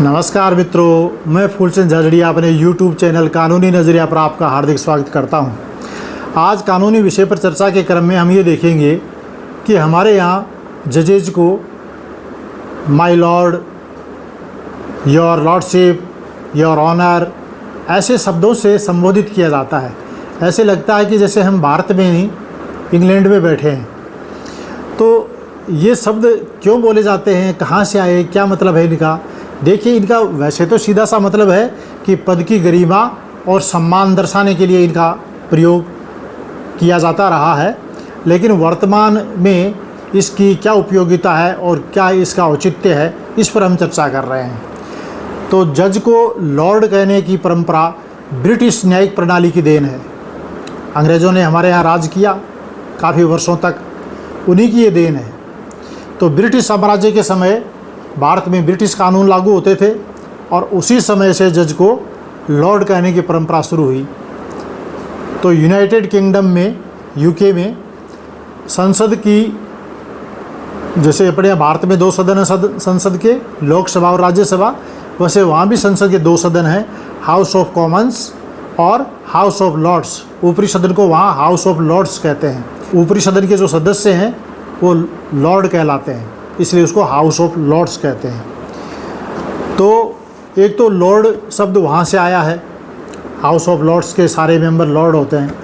नमस्कार मित्रों, मैं फूलचंद झाझड़िया अपने YouTube चैनल कानूनी नज़रिया पर आपका हार्दिक स्वागत करता हूं। आज कानूनी विषय पर चर्चा के क्रम में हम ये देखेंगे कि हमारे यहाँ जजेज को my lord, your lordship, your honour ऐसे शब्दों से संबोधित किया जाता है। ऐसे लगता है कि जैसे हम भारत में नहीं इंग्लैंड में बैठे हैं। तो ये शब्द क्यों बोले जाते हैं, कहाँ से आए, क्या मतलब है इनका? देखिए, इनका वैसे तो सीधा सा मतलब है कि पद की गरिमा और सम्मान दर्शाने के लिए इनका प्रयोग किया जाता रहा है, लेकिन वर्तमान में इसकी क्या उपयोगिता है और क्या इसका औचित्य है, इस पर हम चर्चा कर रहे हैं। तो जज को लॉर्ड कहने की परंपरा ब्रिटिश न्यायिक प्रणाली की देन है। अंग्रेज़ों ने हमारे यहाँ राज किया काफ़ी वर्षों तक, उन्हीं की ये देन है। तो ब्रिटिश साम्राज्य के समय भारत में ब्रिटिश कानून लागू होते थे और उसी समय से जज को लॉर्ड कहने की परंपरा शुरू हुई। तो यूनाइटेड किंगडम में, यूके में संसद की, जैसे अपने यहाँ भारत में 2 सदन हैं संसद के, लोकसभा और राज्यसभा, वैसे वहाँ भी संसद के 2 सदन हैं, हाउस ऑफ कॉमन्स और हाउस ऑफ लॉर्ड्स। ऊपरी सदन को वहाँ हाउस ऑफ लॉर्ड्स कहते हैं। ऊपरी सदन के जो सदस्य हैं वो लॉर्ड कहलाते हैं, इसलिए उसको हाउस ऑफ लॉर्ड्स कहते हैं। तो एक तो लॉर्ड शब्द वहाँ से आया है, हाउस ऑफ लॉर्ड्स के सारे मेंबर लॉर्ड होते हैं।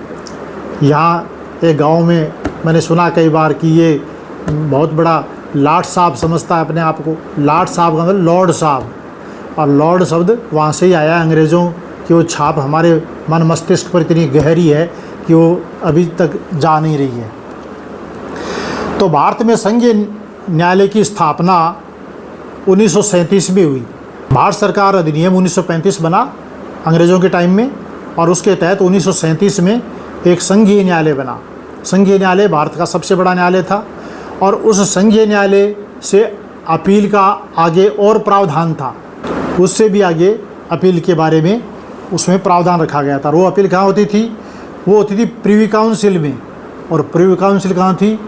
यहाँ एक गांव में मैंने सुना कई बार कि ये बहुत बड़ा लाट साहब समझता है अपने आप को। लाट साहब का मतलब लॉर्ड साहब, और लॉर्ड शब्द वहाँ से ही आया है। अंग्रेज़ों की वो छाप हमारे मन मस्तिष्क पर इतनी गहरी है कि वो अभी तक जा नहीं रही है। तो भारत में संघीय न्यायालय की स्थापना 1937 में हुई। भारत सरकार अधिनियम 1935 बना अंग्रेज़ों के टाइम में, और उसके तहत 1937 में एक संघीय न्यायालय बना। संघीय न्यायालय भारत का सबसे बड़ा न्यायालय था, और उस संघीय न्यायालय से अपील का आगे और प्रावधान था। उससे भी आगे अपील के बारे में उसमें प्रावधान रखा गया था। वो अपील कहाँ होती थी? वो होती थी प्रिवी काउंसिल में, और प्रिवी काउंसिल कहाँ थी?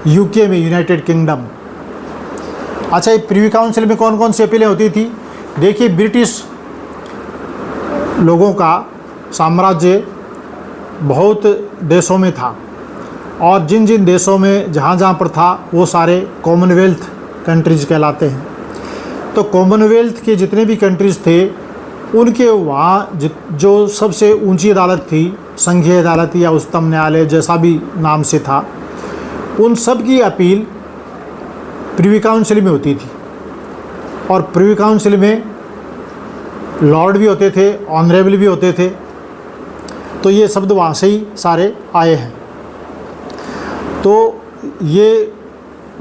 यूके में, यूनाइटेड किंगडम। अच्छा, ये प्रिवी काउंसिल में कौन कौन सी अपीलें होती थी? देखिए, ब्रिटिश लोगों का साम्राज्य बहुत देशों में था, और जिन जिन देशों में जहाँ जहाँ पर था वो सारे कॉमनवेल्थ कंट्रीज़ कहलाते हैं। तो कॉमनवेल्थ के जितने भी कंट्रीज़ थे, उनके वहाँ जो सबसे ऊंची अदालत थी, संघीय अदालत या उच्चतम न्यायालय जैसा भी नाम से था, उन सब की अपील प्रिवी काउंसिल में होती थी। और प्रिवी काउंसिल में लॉर्ड भी होते थे, ऑनरेबल भी होते थे। तो ये शब्द वहाँ से ही सारे आए हैं। तो ये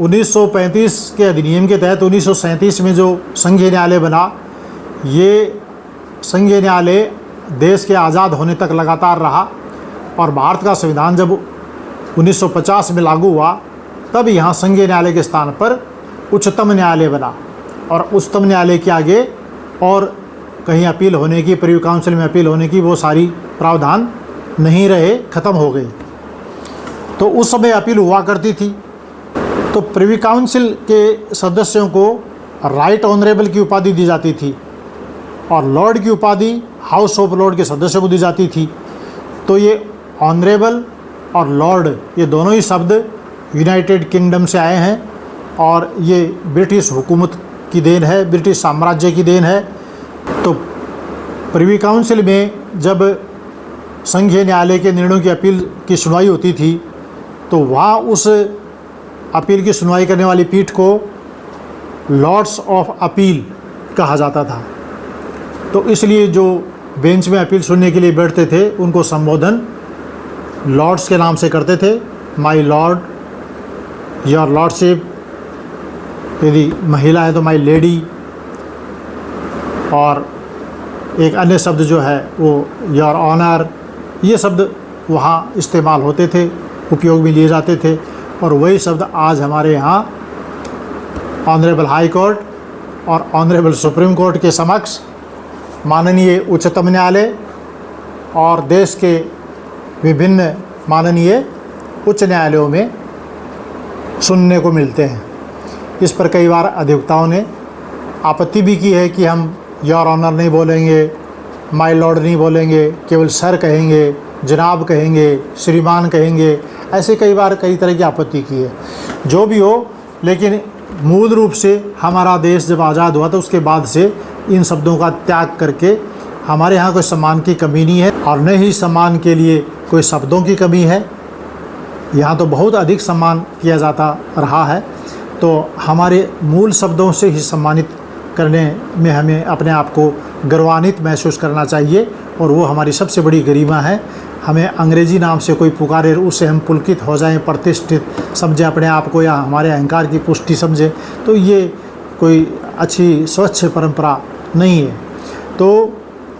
1935 के अधिनियम के तहत 1937 में जो संघीय न्यायालय बना, ये संघीय न्यायालय देश के आज़ाद होने तक लगातार रहा। और भारत का संविधान जब 1950 में लागू हुआ, तब यहाँ संघीय न्यायालय के स्थान पर उच्चतम न्यायालय बना। और उच्चतम न्यायालय के आगे और कहीं अपील होने की, प्रिवी काउंसिल में अपील होने की, वो सारी प्रावधान नहीं रहे, ख़त्म हो गई। तो उस समय अपील हुआ करती थी। तो प्रिवी काउंसिल के सदस्यों को राइट ऑनरेबल की उपाधि दी जाती थी, और लॉर्ड की उपाधि हाउस ऑफ लॉर्ड के सदस्यों को दी जाती थी। तो ये ऑनरेबल और लॉर्ड, ये दोनों ही शब्द यूनाइटेड किंगडम से आए हैं, और ये ब्रिटिश हुकूमत की देन है, ब्रिटिश साम्राज्य की देन है। तो प्रिवी काउंसिल में जब संघीय न्यायालय के निर्णयों की अपील की सुनवाई होती थी, तो वहाँ उस अपील की सुनवाई करने वाली पीठ को लॉर्ड्स ऑफ अपील कहा जाता था। तो इसलिए जो बेंच में अपील सुनने के लिए बैठते थे, उनको संबोधन लॉर्ड्स के नाम से करते थे। माय लॉर्ड, योर लॉर्डशिप, यदि महिला है तो माय लेडी, और एक अन्य शब्द जो है वो योर ऑनर। ये शब्द वहाँ इस्तेमाल होते थे, उपयोग में लिए जाते थे। और वही शब्द आज हमारे यहाँ ऑनरेबल हाई कोर्ट और ऑनरेबल सुप्रीम कोर्ट के समक्ष माननीय उच्चतम न्यायालय और देश के विभिन्न माननीय उच्च न्यायालयों में सुनने को मिलते हैं। इस पर कई बार अधिवक्ताओं ने आपत्ति भी की है कि हम योर ऑनर नहीं बोलेंगे, माय लॉर्ड नहीं बोलेंगे, केवल सर कहेंगे, जनाब कहेंगे, श्रीमान कहेंगे। ऐसे कई बार कई तरह की आपत्ति की है। जो भी हो, लेकिन मूल रूप से हमारा देश जब आज़ाद हुआ तो उसके बाद से इन शब्दों का त्याग करके हमारे यहाँ कोई सम्मान की कमी नहीं है और न ही सम्मान के लिए कोई शब्दों की कमी है। यहाँ तो बहुत अधिक सम्मान किया जाता रहा है, तो हमारे मूल शब्दों से ही सम्मानित करने में हमें अपने आप को गर्वान्वित महसूस करना चाहिए और वो हमारी सबसे बड़ी गरिमा है। हमें अंग्रेज़ी नाम से कोई पुकारे उससे हम पुलकित हो जाएं, प्रतिष्ठित समझें अपने आप को या हमारे अहंकार की पुष्टि समझें, तो ये कोई अच्छी स्वच्छ परंपरा नहीं है। तो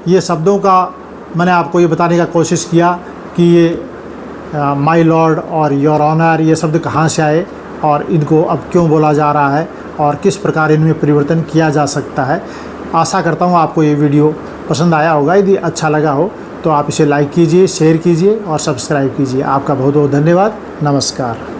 ये शब्दों का मैंने आपको ये बताने का कोशिश किया कि ये माय लॉर्ड और योर ऑनर ये शब्द कहाँ से आए और इनको अब क्यों बोला जा रहा है और किस प्रकार इनमें परिवर्तन किया जा सकता है। आशा करता हूँ आपको ये वीडियो पसंद आया होगा। यदि अच्छा लगा हो तो आप इसे लाइक कीजिए, शेयर कीजिए और सब्सक्राइब कीजिए। आपका बहुत बहुत धन्यवाद। नमस्कार।